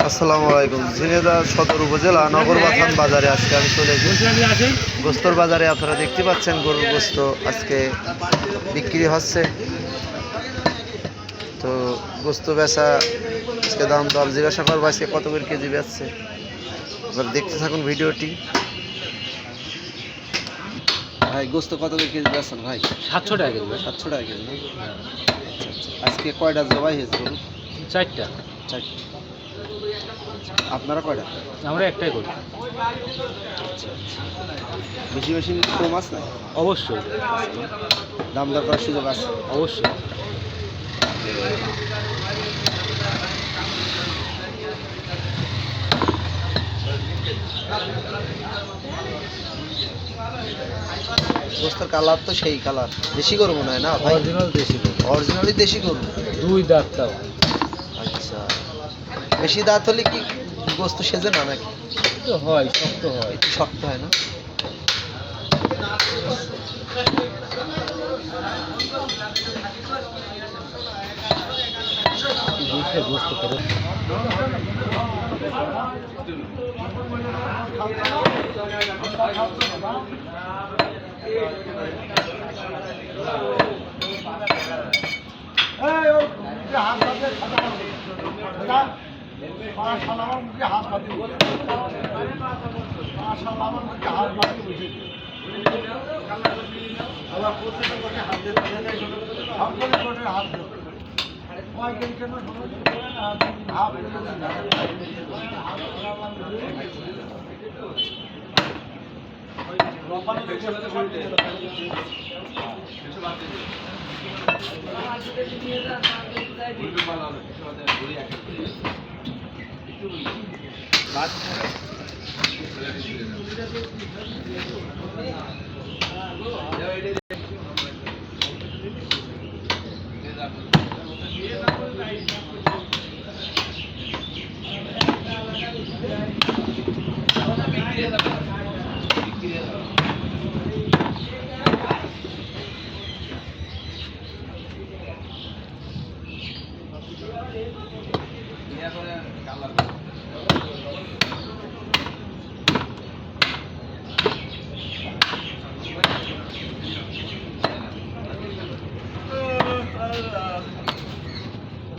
আসসালামু আলাইকুম। ঝিনাইদহ সদর উপজেলা নগরবাথান বাজারে আজকে আমি চলে এসেছি। গোস্তর বাজারে আপনারা দেখতে পাচ্ছেন গরুর গোস্ত আজকে বিক্রি হচ্ছে। তো গোস্ত বেচা আজকে দাম দর জিজ্ঞাসা করবো আজকে কত করে কেজি বেচছে। আপনারা দেখতে থাকুন ভিডিওটি। ভাই গোস্ত কত করে কেজি বেচছেন ভাই? 700 টাকা কেজি। 700 টাকা কেজি না? আজকে কয়টা জবাই হয়েছে গরু? 4টা। আপনারা কয়টা? আমরা একটাই করি। বেশি বেশি কম আছে না? অবশ্যই দাম দর করার সুযোগ আছে অবশ্যই। গোস্তের কালার তো সেই কালার, দেশি গরু মনে হয় না ভাই? অরিজিনাল দেশি গরু। অরিজিনালি দেশি গরু। 2 দাঁত তাও। আচ্ছা, বেশি দাঁত হলে কি গোস্ত সেজে না নাকি? তো হয়, শক্ত হয়। একটু শক্ত হয় না? দেখে গোস্ত ফেরত।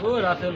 ও রাতের